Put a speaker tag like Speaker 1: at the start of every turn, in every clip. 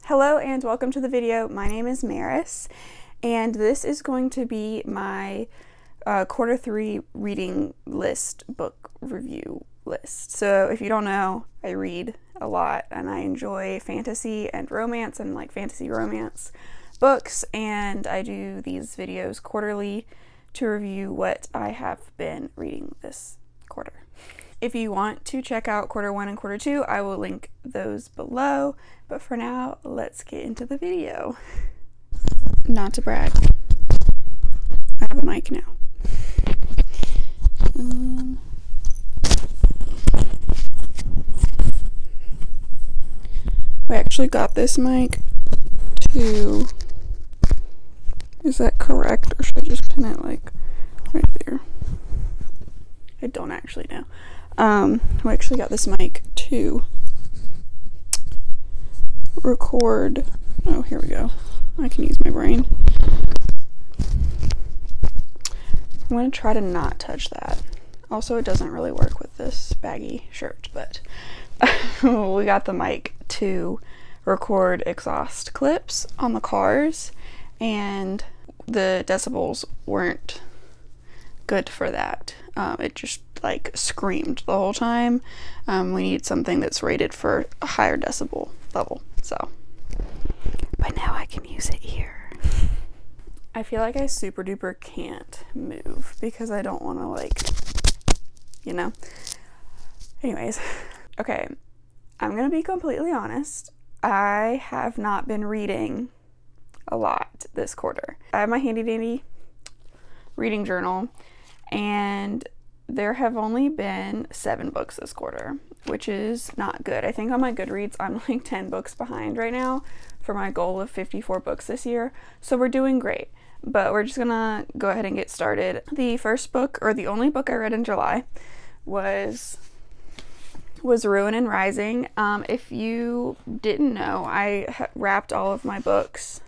Speaker 1: Hello and welcome to the video. My name is Marris and this is going to be my quarter 3 reading list, book review list. So if you don't know, I read a lot and I enjoy fantasy and romance and like fantasy romance books, and I do these videos quarterly to review what I have been reading this quarter. If you want to check out quarter 1 and quarter 2, I will link those below. But for now, let's get into the video. Not to brag, I have a mic now. We actually got this mic to, is that correct? Or should I just pin it like right there? I don't actually know. We actually got this mic to record. Oh, here we go. I can use my brain. I'm going to try to not touch that. Also, it doesn't really work with this baggy shirt, but we got the mic to record exhaust clips on the cars, and the decibels weren't good for that. It just like screamed the whole time. We need something that's rated for a higher decibel level. So, but now I can use it here. I feel like I super duper can't move because I don't want to, like, you know. Anyways, okay, I'm gonna be completely honest. I have not been reading a lot this quarter. I have my handy dandy reading journal, and there have only been 7 books this quarter, which is not good. I think on my Goodreads, I'm like 10 books behind right now for my goal of 54 books this year. So we're doing great, but we're just gonna go ahead and get started. The first book, or the only book I read in July, was Ruin and Rising. If you didn't know, I wrapped all of my books,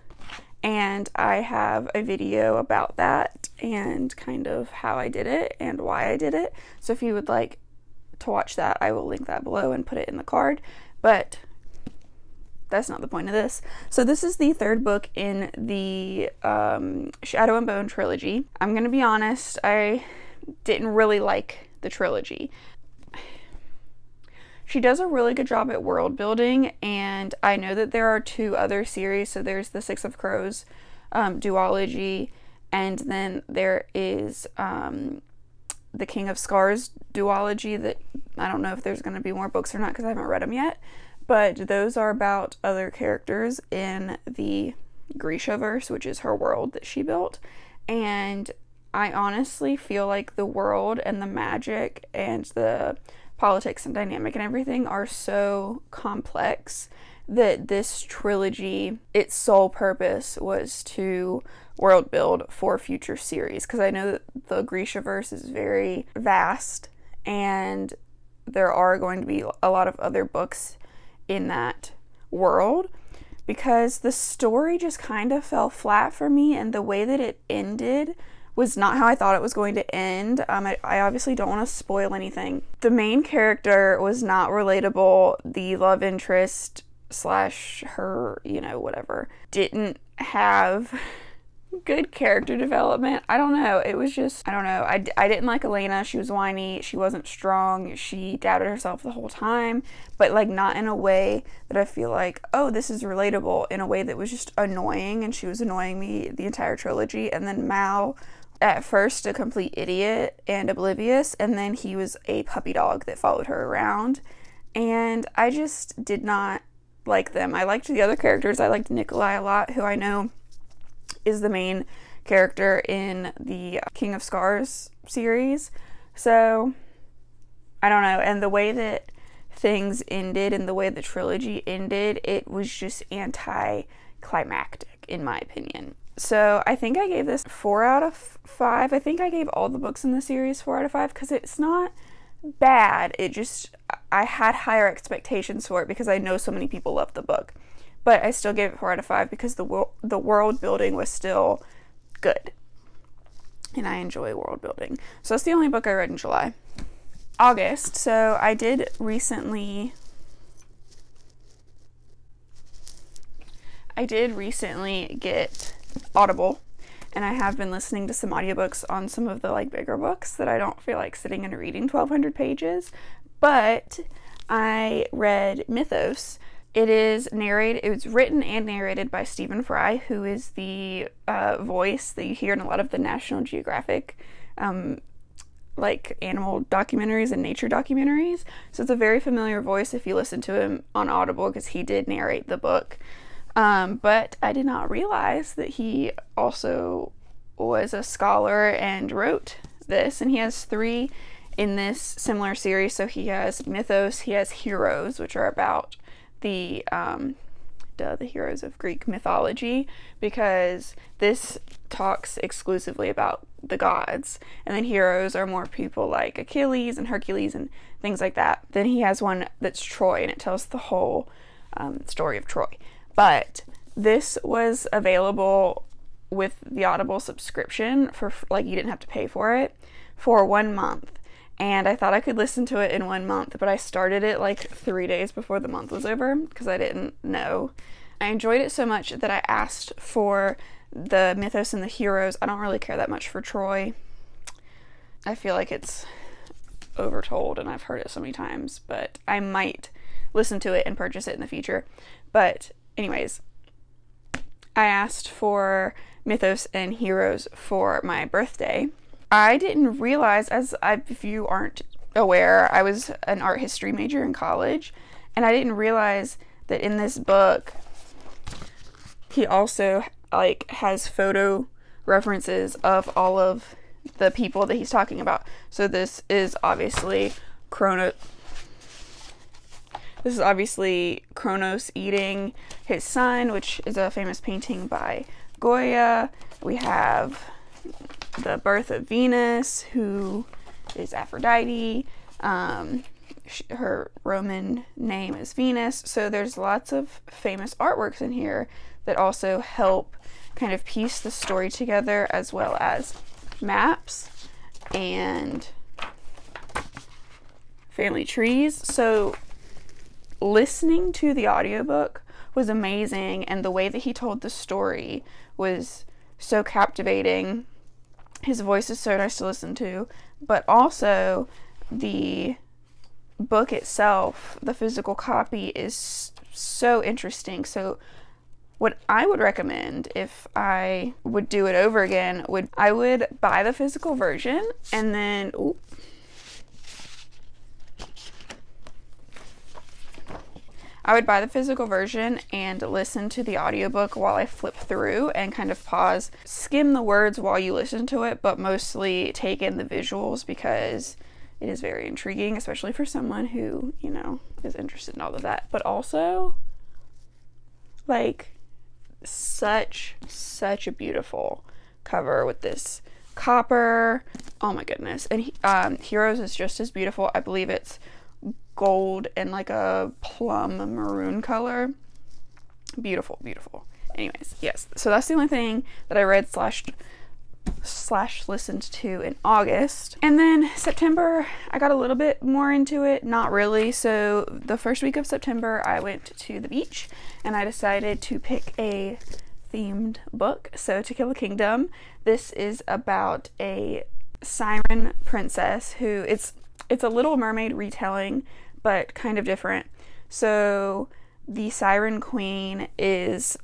Speaker 1: and I have a video about that and kind of how I did it and why I did it. So if you would like to watch that, I will link that below and put it in the card, but that's not the point of this. So this is the 3rd book in the Shadow and Bone trilogy. I'm gonna be honest, I didn't really like the trilogy. She does a really good job at world building, and I know that there are 2 other series. So there's the Six of Crows duology, and then there is the King of Scars duology that I don't know if there's going to be more books or not because I haven't read them yet, but those are about other characters in the Grishaverse, which is her world that she built. And I honestly feel like the world and the magic and the politics and dynamic and everything are so complex that this trilogy, its sole purpose was to world build for future series, because I know that the Grishaverse is very vast and there are going to be a lot of other books in that world, because the story just kind of fell flat for me, and the way that it ended was not how I thought it was going to end. I obviously don't want to spoil anything. The main character was not relatable. The love interest slash her, you know, whatever, didn't have good character development. I don't know. It was just, I don't know. I didn't like Elena. She was whiny. She wasn't strong. She doubted herself the whole time, but like not in a way that I feel like, oh, this is relatable, in a way that was just annoying, and she was annoying me the entire trilogy. And then Mal, at first a complete idiot and oblivious, and then he was a puppy dog that followed her around, and I just did not like them. I liked the other characters. I liked Nikolai a lot, who I know is the main character in the King of Scars series. So I don't know, and the way that things ended and the way the trilogy ended, it was just anticlimactic in my opinion. So I think I gave this 4 out of 5. I think I gave all the books in the series 4 out of 5 because it's not bad. It just, I had higher expectations for it because I know so many people love the book. But I still gave it 4 out of 5 because the world building was still good. And I enjoy world building. So that's the only book I read in July. August. So I did recently I did recently get Audible, and I have been listening to some audiobooks on some of the like bigger books that I don't feel like sitting and reading 1,200 pages, but I read Mythos. It was written and narrated by Stephen Fry, who is the voice that you hear in a lot of the National Geographic like animal documentaries and nature documentaries. So it's a very familiar voice if you listen to him on Audible, because he did narrate the book. But I did not realize that he also was a scholar and wrote this. And he has 3 in this similar series. So he has Mythos, he has Heroes, which are about the heroes of Greek mythology, because this talks exclusively about the gods, and then Heroes are more people like Achilles and Hercules and things like that. Then he has one that's Troy, and it tells the whole story of Troy. But this was available with the Audible subscription for, like, you didn't have to pay for it, for 1 month. And I thought I could listen to it in 1 month, but I started it like 3 days before the month was over because I didn't know. I enjoyed it so much that I asked for the Mythos and the Heroes. I don't really care that much for Troy. I feel like it's overtold and I've heard it so many times, but I might listen to it and purchase it in the future. But anyways, I asked for Mythos and Heroes for my birthday. I didn't realize, if you aren't aware, I was an art history major in college, and I didn't realize that in this book he also like has photo references of all of the people that he's talking about. So this is obviously Kronos eating his son, which is a famous painting by Goya. We have the birth of Venus, who is Aphrodite. Her Roman name is Venus. So there's lots of famous artworks in here that also help kind of piece the story together, as well as maps and family trees. So listening to the audiobook was amazing, and the way that he told the story was so captivating. His voice is so nice to listen to, but also the book itself, the physical copy, is so interesting. So what I would recommend, if I would do it over again, I would buy the physical version, and then I would buy the physical version and listen to the audiobook while I flip through and kind of pause, skim the words while you listen to it, but mostly take in the visuals, because it is very intriguing, especially for someone who, you know, is interested in all of that. But also, like, such a beautiful cover with this copper. Oh my goodness. And Heroes is just as beautiful. I believe it's gold and like a plum maroon color. Beautiful, beautiful. Anyways, yes, so that's the only thing that I read slash listened to in August. And then September, I got a little bit more into it. Not really. So the first week of September, I went to the beach and I decided to pick a themed book. So To Kill a Kingdom. This is about a siren princess who, it's a Little Mermaid retelling, but kind of different. So the Siren Queen is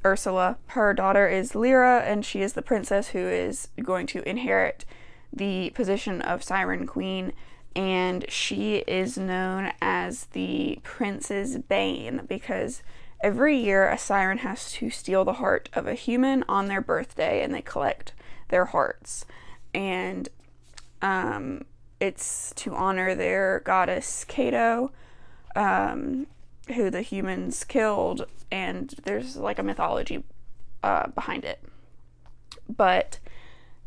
Speaker 1: Ursula. Her daughter is Lyra, and she is the princess who is going to inherit the position of Siren Queen, and she is known as the Prince's Bane because every year a siren has to steal the heart of a human on their birthday, and they collect their hearts. And it's to honor their goddess Cato, who the humans killed, and there's like a mythology behind it. But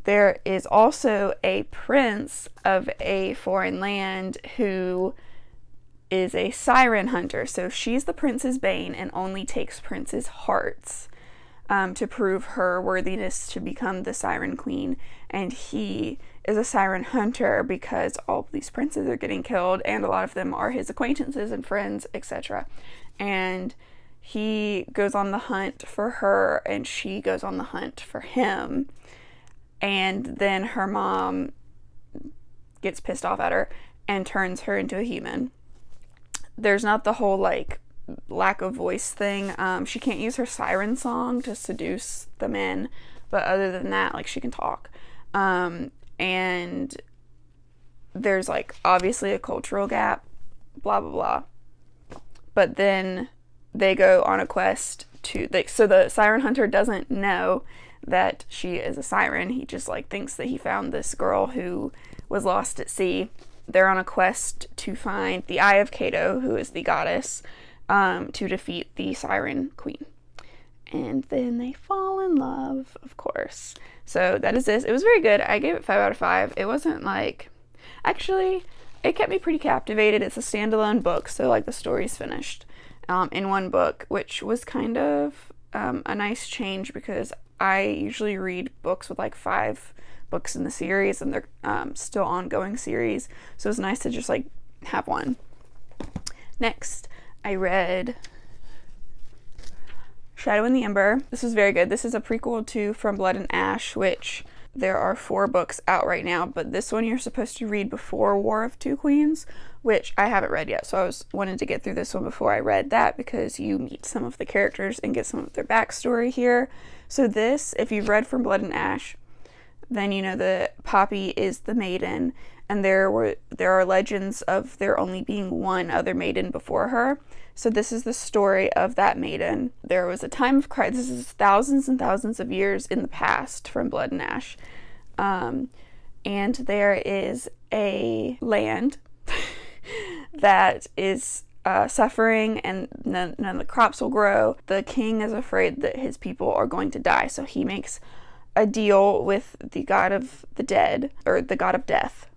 Speaker 1: there is also a prince of a foreign land who is a siren hunter. So she's the prince's bane and only takes princes' hearts to prove her worthiness to become the Siren Queen. And he is a siren hunter because all of these princes are getting killed, and a lot of them are his acquaintances and friends, etc. And he goes on the hunt for her and she goes on the hunt for him. And then her mom gets pissed off at her and turns her into a human. There's not the whole like lack of voice thing. She can't use her siren song to seduce the men, but other than that, like, she can talk. And there's like obviously a cultural gap, blah blah blah. But then they go on a quest to, like, so the siren hunter doesn't know that she is a siren. He just like thinks that he found this girl who was lost at sea. They're on a quest to find the Eye of Cato, who is the goddess, to defeat the siren queen. And then they fall in love, of course. So that is this. It was very good. I gave it 5 out of 5. It wasn't like, actually, it kept me pretty captivated. It's a standalone book, so like the story's finished in one book, which was kind of a nice change, because I usually read books with like 5 books in the series, and they're still ongoing series, so it's nice to just like have one. Next, I read Shadow in the Ember. This was very good. This is a prequel to From Blood and Ash, which there are 4 books out right now, but this one you're supposed to read before War of Two Queens, which I haven't read yet, so I wanted to get through this one before I read that, because you meet some of the characters and get some of their backstory here. So this, if you've read From Blood and Ash, then you know that Poppy is the maiden, and there are legends of there only being one other maiden before her. So this is the story of that maiden. There was a time of crisis. This is thousands and thousands of years in the past from Blood and Ash. And there is a land that is suffering, and none of the crops will grow. The king is afraid that his people are going to die, so he makes a deal with the god of the dead, or the god of death,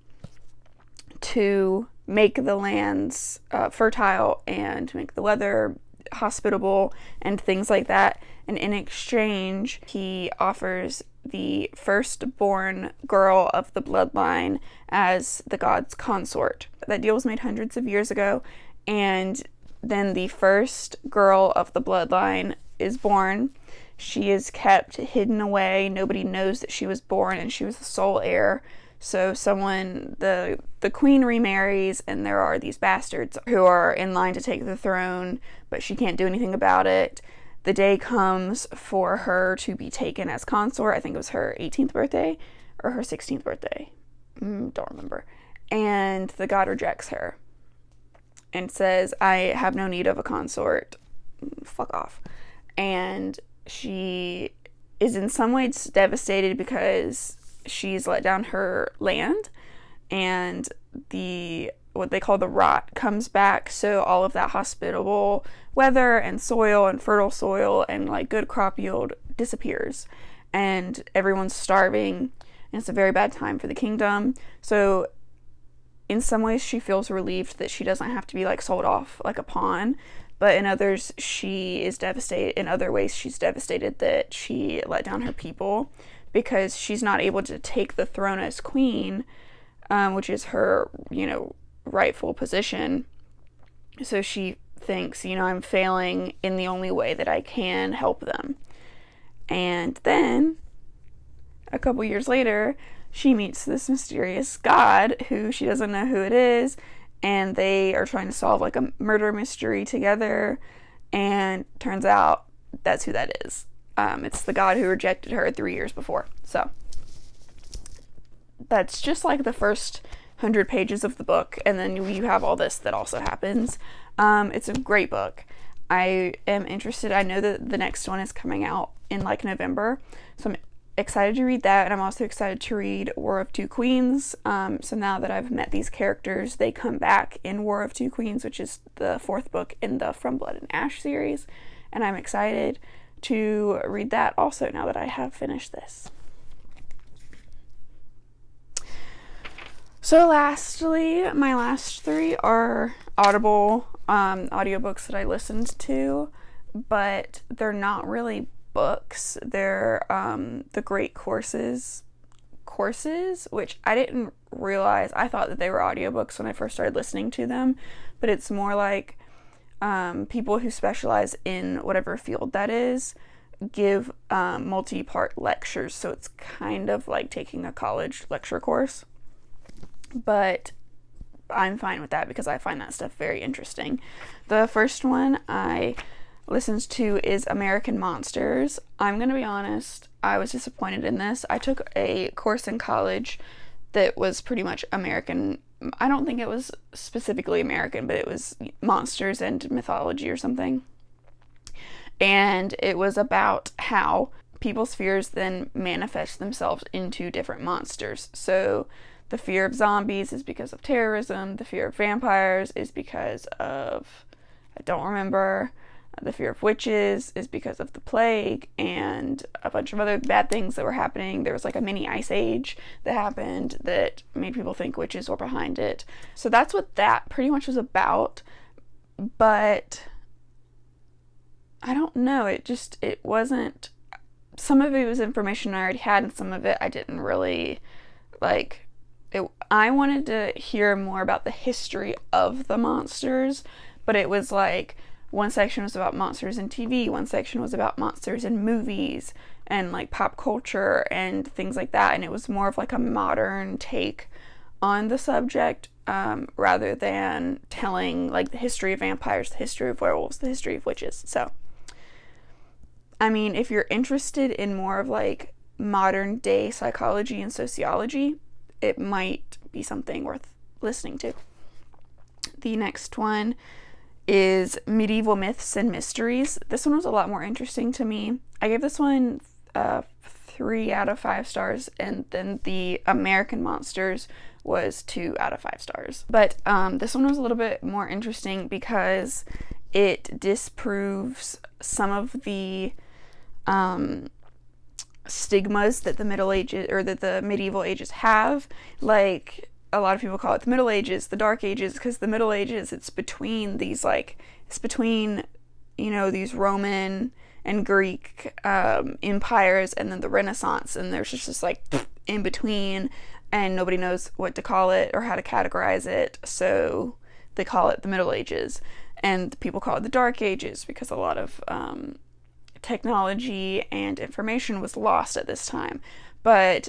Speaker 1: to make the lands fertile and make the weather hospitable and things like that. And in exchange, he offers the firstborn girl of the bloodline as the god's consort. That deal was made hundreds of years ago, and then the first girl of the bloodline is born. She is kept hidden away. Nobody knows that she was born, and she was the sole heir. So the queen remarries, and there are these bastards who are in line to take the throne, but she can't do anything about it. The day comes for her to be taken as consort. I think it was her 18th birthday or her 16th birthday. Don't remember. And the god rejects her and says, I have no need of a consort. Fuck off. And she is in some ways devastated because she's let down her land, and what they call the rot comes back, so all of that hospitable weather and soil and fertile soil and like good crop yield disappears, and everyone's starving, and it's a very bad time for the kingdom. So in some ways she feels relieved that she doesn't have to be like sold off like a pawn, but in others she is devastated. In other ways she's devastated that she let down her people, because she's not able to take the throne as queen, which is her, rightful position. So she thinks, I'm failing in the only way that I can help them. And then, a couple years later, she meets this mysterious god who she doesn't know who it is, and they are trying to solve like a murder mystery together, and turns out that's who that is. It's the god who rejected her 3 years before. So that's just like the first 100 pages of the book, and then you have all this that also happens. It's a great book. I am interested. I know that the next one is coming out in like November, so I'm excited to read that, and I'm also excited to read War of Two Queens. So now that I've met these characters, they come back in War of Two Queens, which is the 4th book in the From Blood and Ash series, and I'm excited to read that also now that I have finished this. So lastly, my last 3 are Audible audiobooks that I listened to, but they're not really books. They're the Great Courses, which I didn't realize. I thought that they were audiobooks when I first started listening to them, but it's more like people who specialize in whatever field that is give multi-part lectures, so it's kind of like taking a college lecture course, but I'm fine with that because I find that stuff very interesting. The first one I listened to is American Monsters. I'm gonna be honest, I was disappointed in this. I took a course in college that was pretty much American. I don't think it was specifically American, but it was monsters and mythology or something. And it was about how people's fears then manifest themselves into different monsters. So the fear of zombies is because of terrorism. The fear of vampires is because of, I don't remember. The fear of witches is because of the plague and a bunch of other bad things that were happening. There was like a mini ice age that happened that made people think witches were behind it. So that's what that pretty much was about. But I don't know, it wasn't, some of it was information I already had and some of it I didn't really like. I wanted to hear more about the history of the monsters, but it was like one section was about monsters in TV, one section was about monsters in movies and like pop culture and things like that, and it was more of like a modern take on the subject, rather than telling like the history of vampires, the history of werewolves, the history of witches. So I mean, if you're interested in more of like modern day psychology and sociology, it might be something worth listening to. The next one is Medieval Myths and Mysteries. This one was a lot more interesting to me. I gave this one 3 out of 5 stars, and then the American Monsters was 2 out of 5 stars. But this one was a little bit more interesting because it disproves some of the stigmas that the Middle Ages or that the medieval ages have. Like, a lot of people call it the Middle Ages, the Dark Ages, because the Middle Ages, it's between these, like, it's between, you know, these Roman and Greek empires and then the Renaissance, and there's just this, like, in between, and nobody knows what to call it or how to categorize it, so they call it the Middle Ages. And people call it the Dark Ages because a lot of technology and information was lost at this time. But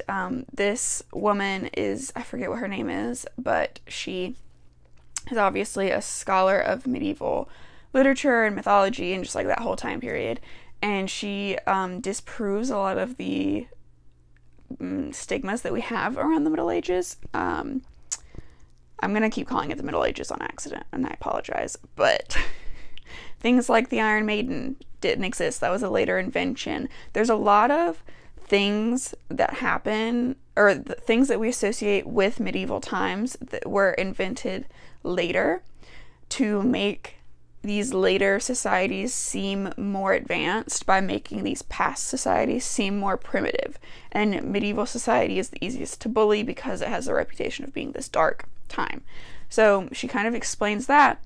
Speaker 1: this woman is, I forget what her name is, but she is obviously a scholar of medieval literature and mythology and just like that whole time period. And she disproves a lot of the stigmas that we have around the Middle Ages. I'm going to keep calling it the Middle Ages on accident, and I apologize, but things like the Iron Maiden didn't exist. That was a later invention. There's a lot of things that happen, or the things that we associate with medieval times that were invented later to make these later societies seem more advanced by making these past societies seem more primitive. And medieval society is the easiest to bully because it has a reputation of being this dark time. So she kind of explains that.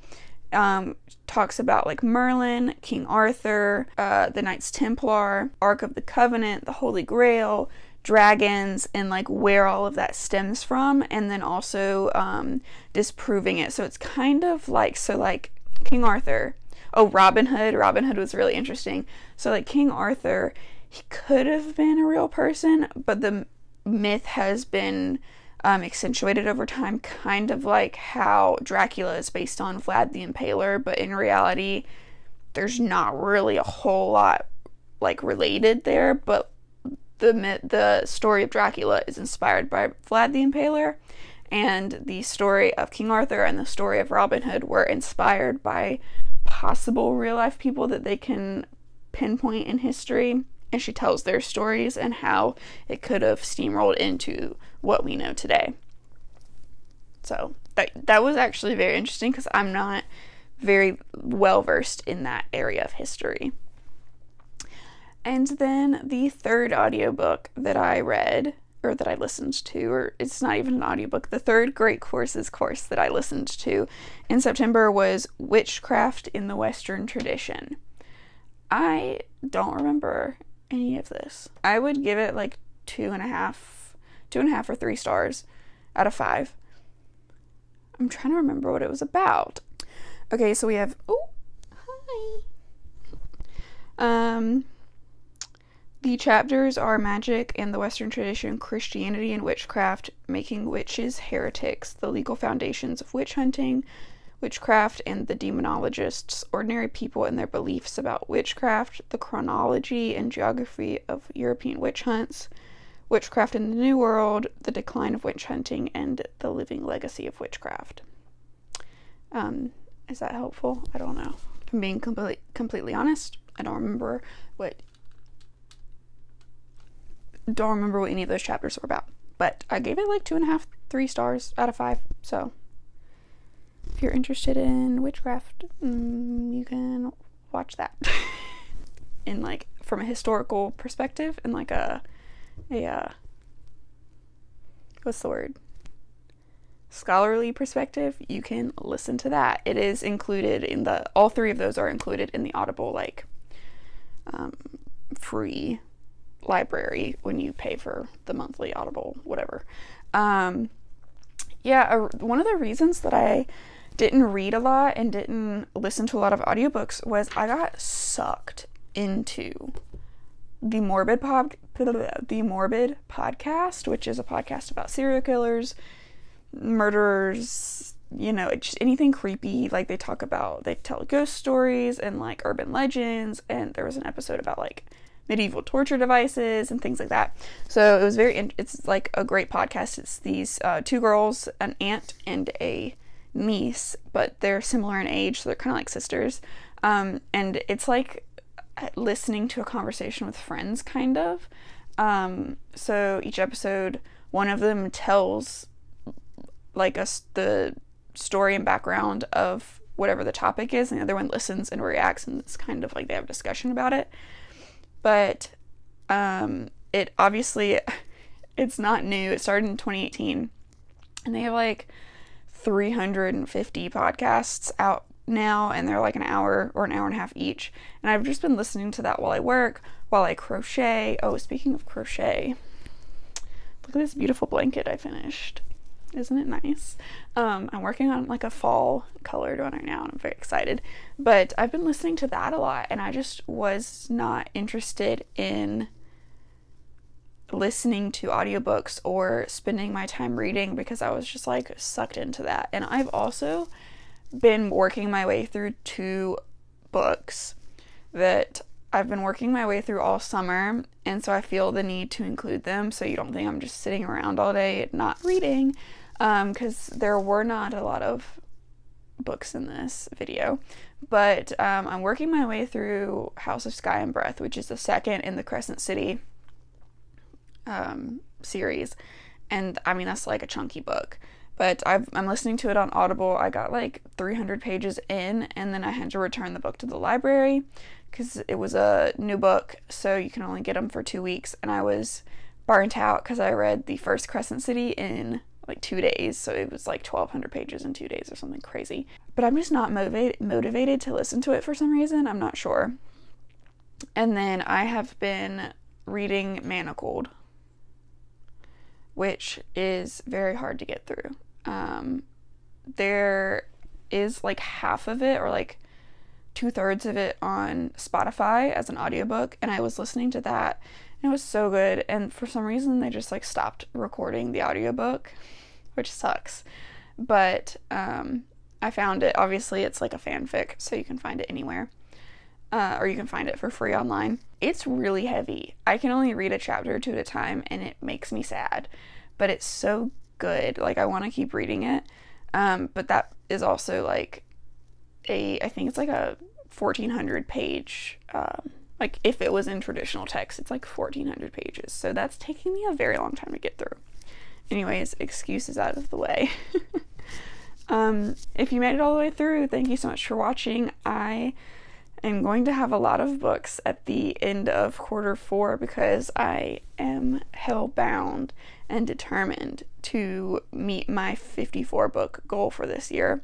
Speaker 1: Talks about like Merlin, King Arthur, the Knights Templar, Ark of the Covenant, the Holy Grail, dragons, and like where all of that stems from, and then also disproving it. So it's kind of like, so like King Arthur, Robin Hood. Robin Hood was really interesting. So like King Arthur, he could have been a real person, but the myth has been accentuated over time, kind of like how Dracula is based on Vlad the Impaler, but in reality there's not really a whole lot like related there. But the story of Dracula is inspired by Vlad the Impaler, and the story of King Arthur and the story of Robin Hood were inspired by possible real life people that they can pinpoint in history. And she tells their stories and how it could have steamrolled into what we know today. So that was actually very interesting because I'm not very well versed in that area of history. And then the third audiobook that I read, or that I listened to, or it's not even an audiobook, the third Great Courses course that I listened to in September was Witchcraft in the Western Tradition. I don't remember any of this. I would give it like 2.5 or 3 stars out of 5. I'm trying to remember what it was about. Okay, so we have The chapters are magic and the Western tradition, Christianity and witchcraft, making witches heretics, the legal foundations of witch hunting, witchcraft and the demonologists, ordinary people and their beliefs about witchcraft, the chronology and geography of European witch hunts, witchcraft in the New World, the decline of witch hunting, and the living legacy of witchcraft. Is that helpful? I don't know. If I'm being completely honest, I don't remember what any of those chapters were about. But I gave it like 2.5, 3 stars out of 5. So if you're interested in witchcraft, you can watch that. In like from a historical perspective and like a what's the word? Scholarly perspective, you can listen to that. It is included in all 3 of those are included in the Audible like free library when you pay for the monthly Audible whatever. One of the reasons that I didn't read a lot and didn't listen to a lot of audiobooks was I got sucked into the Morbid podcast, which is a podcast about serial killers, murderers, just anything creepy. Like they tell ghost stories and like urban legends, and there was an episode about like medieval torture devices and things like that. So it was it's like a great podcast. It's these 2 girls, an aunt and a niece, but they're similar in age, so they're kind of like sisters. And it's like listening to a conversation with friends, kind of. So each episode, one of them tells like the story and background of whatever the topic is, and the other one listens and reacts, and it's kind of like they have a discussion about it. But it obviously, it's not new. It started in 2018, and they have like 350 podcasts out now, and they're like an hour or an hour and a half each. And I've just been listening to that while I work, while I crochet. Oh, speaking of crochet, look at this beautiful blanket I finished. Isn't it nice? I'm working on like a fall colored one right now, and I'm very excited. But I've been listening to that a lot, and I just was not interested in listening to audiobooks or spending my time reading because I was just like sucked into that. And I've also been working my way through 2 books that I've been working my way through all summer, and so I feel the need to include them so you don't think I'm just sitting around all day not reading, because there were not a lot of books in this video. But I'm working my way through House of Sky and Breath, which is the second in the Crescent City series, and I mean that's like a chunky book. But I'm listening to it on Audible. I got like 300 pages in, and then I had to return the book to the library because it was a new book, so you can only get them for 2 weeks. And I was burnt out because I read the first Crescent City in like 2 days, so it was like 1,200 pages in 2 days or something crazy. But I'm just not motivated to listen to it for some reason. I'm not sure. And then I have been reading Manacled, which is very hard to get through. There is like half of it or like 2/3 of it on Spotify as an audiobook, and I was listening to that and it was so good, and for some reason they just like stopped recording the audiobook, which sucks. But I found it. Obviously it's like a fanfic, so you can find it anywhere, or you can find it for free online. It's really heavy. I can only read a chapter or 2 at a time, and it makes me sad, but it's so good. Like I want to keep reading it. But that is also like I think it's like a 1,400 page, like if it was in traditional text, it's like 1,400 pages. So that's taking me a very long time to get through. Anyways, excuses out of the way. If you made it all the way through, thank you so much for watching. I am going to have a lot of books at the end of Q4 because I am hell-bound and determined to meet my 54 book goal for this year.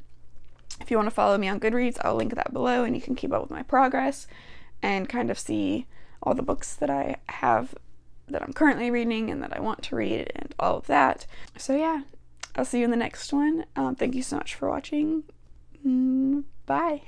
Speaker 1: If you want to follow me on Goodreads, I'll link that below, and you can keep up with my progress and kind of see all the books that I have that I'm currently reading and that I want to read and all of that. So yeah, I'll see you in the next one. Thank you so much for watching. Bye.